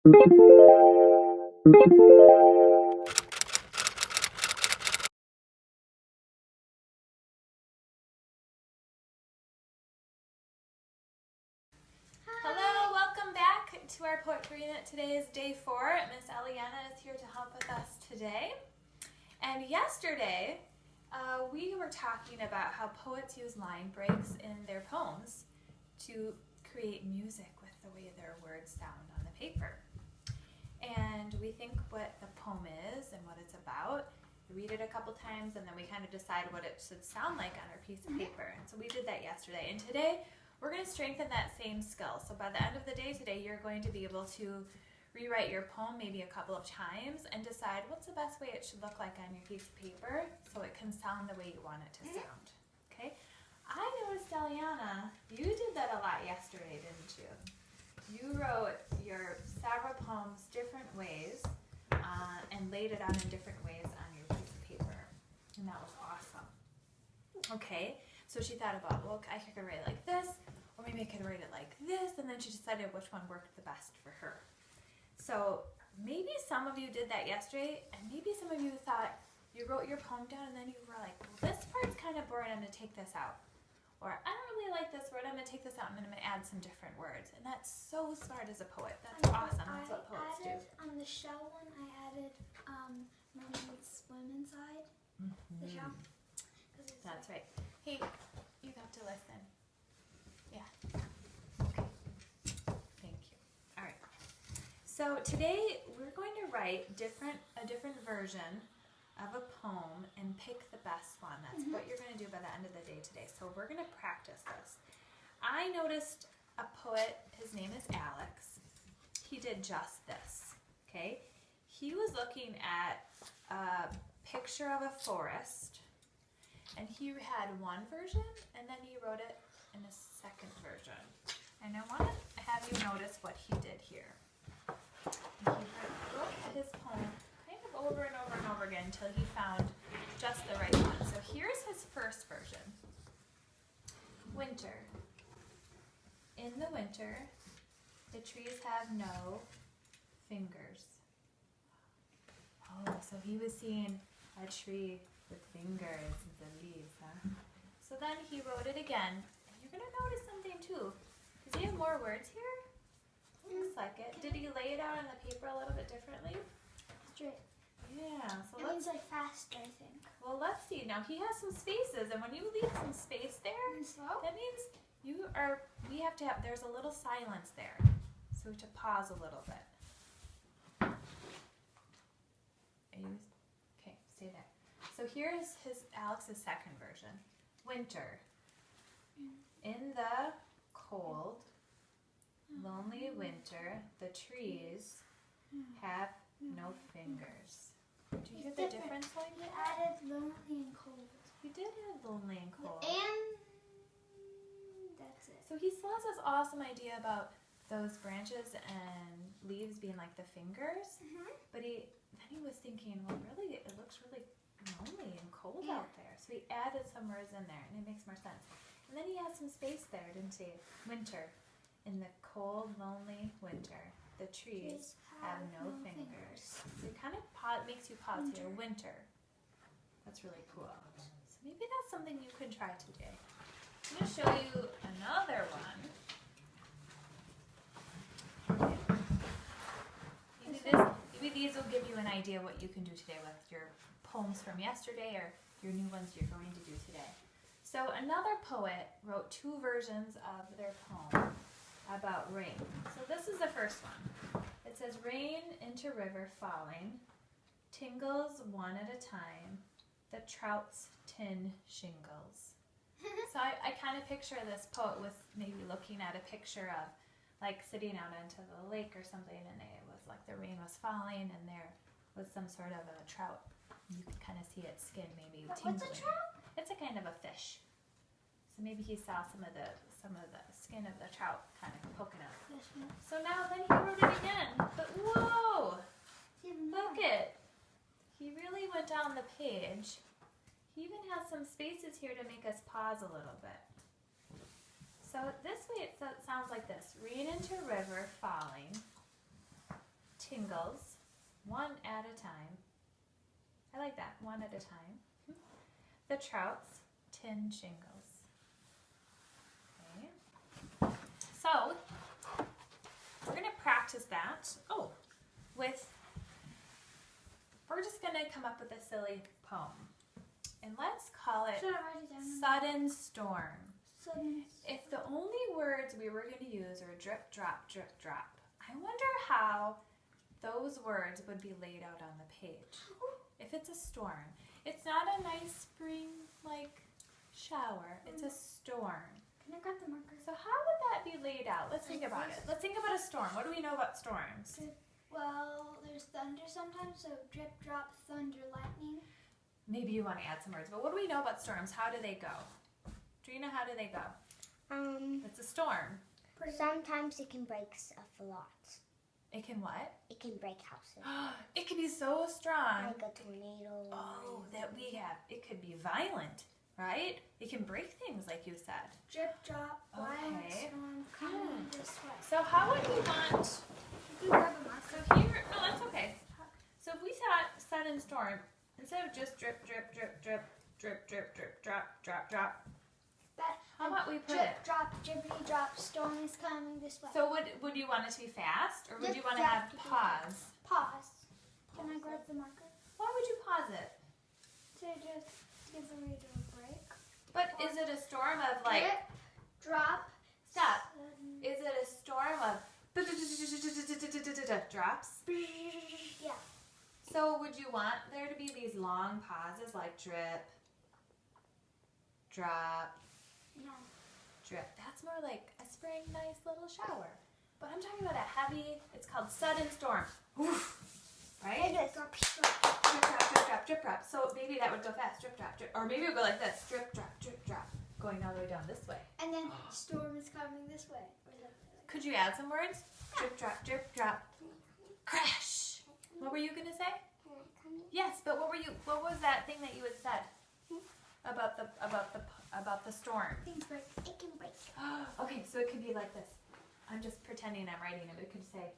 Hello, welcome back to our poetry unit. Today is day 4. Miss Eliana is here to help with us today. And yesterday, we were talking about how poets use line breaks in their poems to create music with the way their words sound on the paper. And we think what the poem is and what it's about. We read it a couple times and then we kind of decide what it should sound like on our piece of paper. And so we did that yesterday. And today, we're going to strengthen that same skill. So by the end of the day today, you're going to be able to rewrite your poem maybe a couple of times and decide what's the best way it should look like on your piece of paper so it can sound the way you want it to sound. Okay? I noticed, Eliana, you did that a lot yesterday, didn't you? You wrote your several poems different ways and laid it out in different ways on your piece of paper. And that was awesome. Okay, so she thought about, well, I could write it like this, or maybe I could write it like this, and then she decided which one worked the best for her. So maybe some of you did that yesterday, and maybe some of you thought you wrote your poem down and then you were like, well, this part's kind of boring, I'm going to take this out. Or I don't really like this word, I'm going to take this out and I'm going to add some different words. And that's so smart as a poet. That's awesome. That's what poets do. On the shell one, I added mermaid swim inside the shell. That's right. Hey, you got to listen. Yeah. Okay. Thank you. All right. So today we're going to write a different version of a poem and pick the best one. That's what you're going to do by the end of the day today. So we're going to practice this. I noticed a poet, his name is Alex. He did just this, okay? He was looking at a picture of a forest, and he had one version, and then he wrote it in a second version. And I want to have you notice what he did here. He wrote his poem kind of over and over and over again until he found just the right one. So here's his first version. Winter. In the winter, the trees have no fingers. Oh, so he was seeing a tree with fingers and the leaves, huh? So then he wrote it again. And you're going to notice something too. Does he have more words here? Looks like it. Did he lay it out on the paper a little bit differently? Straight. Yeah. So It means like faster, I think. well, let's see. Now he has some spaces, and when you leave some space there, And slow? that means we have to have, there's a little silence there. So to pause a little bit. Okay, stay there. So here's Alex's second version. Winter. In the cold, lonely winter, the trees have no fingers. Do you hear the difference, like He added lonely and cold. He did have lonely and cold. And that's it. So he still has this awesome idea about those branches and leaves being like the fingers, but then he was thinking, well, really, it looks really lonely and cold out there. So he added some words in there, and it makes more sense. And then he had some space there, didn't he? Winter. In the cold, lonely winter, the trees have no fingers. So it kind of makes you pause here. Winter. That's really cool. So maybe that's something you can try today. I'm going to show you another one. Maybe these will give you an idea what you can do today with your poems from yesterday or your new ones you're going to do today. So another poet wrote 2 versions of their poem about rain. So this is the first one. It says, rain into river falling, tingles one at a time, the trout's tin shingles. So I kind of picture this poet with maybe looking at a picture of like sitting out into the lake or something, and it was like the rain was falling and there was some sort of a trout. You can kind of see its skin maybe tingling. What's a trout? It's a kind of a fish. So maybe he saw some of the skin of the trout kind of poking out. So now then he wrote it again. But whoa! Look it. He really went down the page. He even has some spaces here to make us pause a little bit. So this way it sounds like this. Rain into river falling, tingles, one at a time. I like that, one at a time. The trouts, 10 shingles. Okay. So, we're going to practice that. Oh, we're just going to come up with a silly poem. And let's call it Should I write it down? Sudden Storm. Sudden. If the only words we were going to use are drip, drop, I wonder how those words would be laid out on the page. If it's a storm, it's not a nice spring like shower, it's a storm. Can I grab the marker? So how would that be laid out? Let's think about it. Let's think about a storm. What do we know about storms? Well, there's thunder sometimes, so drip, drop, thunder, lightning. Maybe you want to add some words, but what do we know about storms? How do they go? Trina, how do they go? It's a storm. Sometimes it can break stuff a lot. It can what? It can break houses. It can be so strong. Like a tornado. Oh, that we have. It could be violent, right? It can break things, like you said. Drip, drop, violent Okay. storm coming this way. So how would we want? You grab a marker. So here, no, that's okay. So if we thought sudden storm, instead of just drip, drip, drip, drip, drip, drip, drip, drop. That, How about we put drip, it? drop, drippity drop, storm is coming this way. So would you want it to be fast, or would you Drip, want to drop, have drip, pause? Pause. Can I grab the marker? Why would you pause it? To just give the reader a break. But is it a storm of like? Drip, drop. Stop. Sudden, Is it a storm of drops? yeah. So would you want there to be these long pauses like drip, drop, No. drip? That's more like a spring, nice little shower. But I'm talking about a heavy, it's called sudden storm. Oof, right? Drip, drop, drop. Drip, drop, drip, drop, drip, drop. So maybe that would go fast. Drip, drop, drip. Or maybe it would go like this. Drip, drop, going all the way down this way. And then storm is coming this way. Could you add some words? Drip, drop, crash. What were you going to say? Can I come in? Yes, but what was that thing that you had said about the storm? Things break. It can break. Okay, so it could be like this. I'm just pretending I'm writing it, but it could say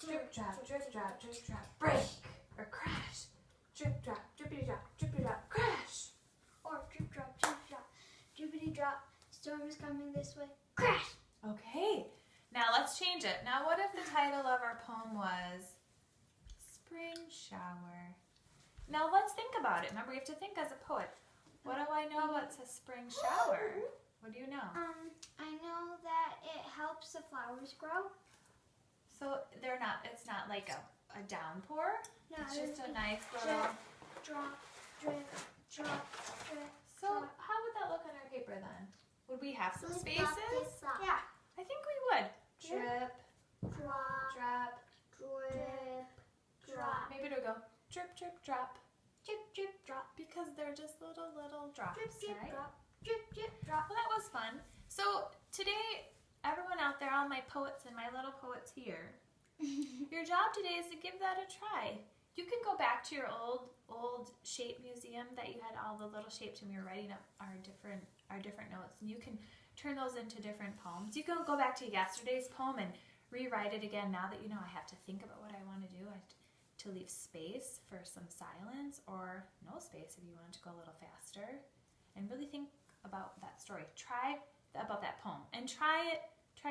drip, drop, break or crash. Drip, drop, drippity drop, crash. Or drip, drop, drippity drop, storm is coming this way. Crash! Okay, now let's change it. Now what if the title of our poem was Spring Shower? Now let's think about it. Remember, you have to think as a poet. What do I know about a spring shower? What do you know? I know that it helps the flowers grow. So it's not like a downpour. No, It's just a it's nice little. drop, drip, drop, drip. So how would that look on our paper then? Would we have some Flip, spaces? flop, flip, flop. Yeah. I think we would. Drip, Drop, drop. drip, drop. Maybe it'll go drip, drop. Drip, drip, drop. Because they're just little drops, Drip, drip, right? drop. Drip, drip, drop. Well, that was fun. So today, everyone out there, all my poets and my little poets here, your job today is to give that a try. You can go back to your old shape museum that you had all the little shapes and we were writing up our different notes, and you can turn those into different poems. You can go back to yesterday's poem and rewrite it again now that you know I have to think about what I want to do. I have to leave space for some silence or no space if you want to go a little faster, and really think about that story. Try about that poem and try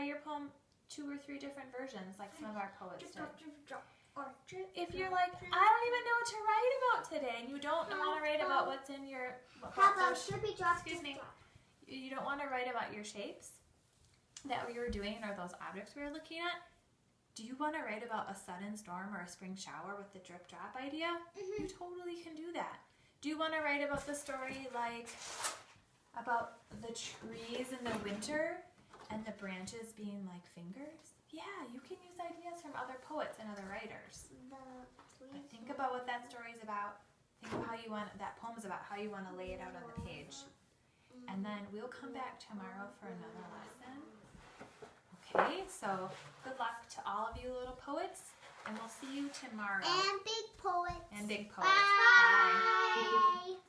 your poem 2 or 3 different versions like some of our poets Drip, did. drop, drip, drop. Or drip, If you're drop, like, drip, I don't even know what to write about today, and you don't want to write about what's in your How about drippy drop, excuse drip me, drop? you don't want to write about your shapes that we were doing or those objects we were looking at. Do you want to write about a sudden storm or a spring shower with the drip drop idea? You totally can do that. Do you want to write about the story like about the trees in the winter and the branches being like fingers? Yeah, you can use ideas from other poets and other writers. But think about what that story is about. Think of how you want that poem is about, how you want to lay it out on the page. And then we'll come back tomorrow for another lesson. Okay, so good luck to all of you little poets, and we'll see you tomorrow. And big poets. And big poets. Bye. Bye.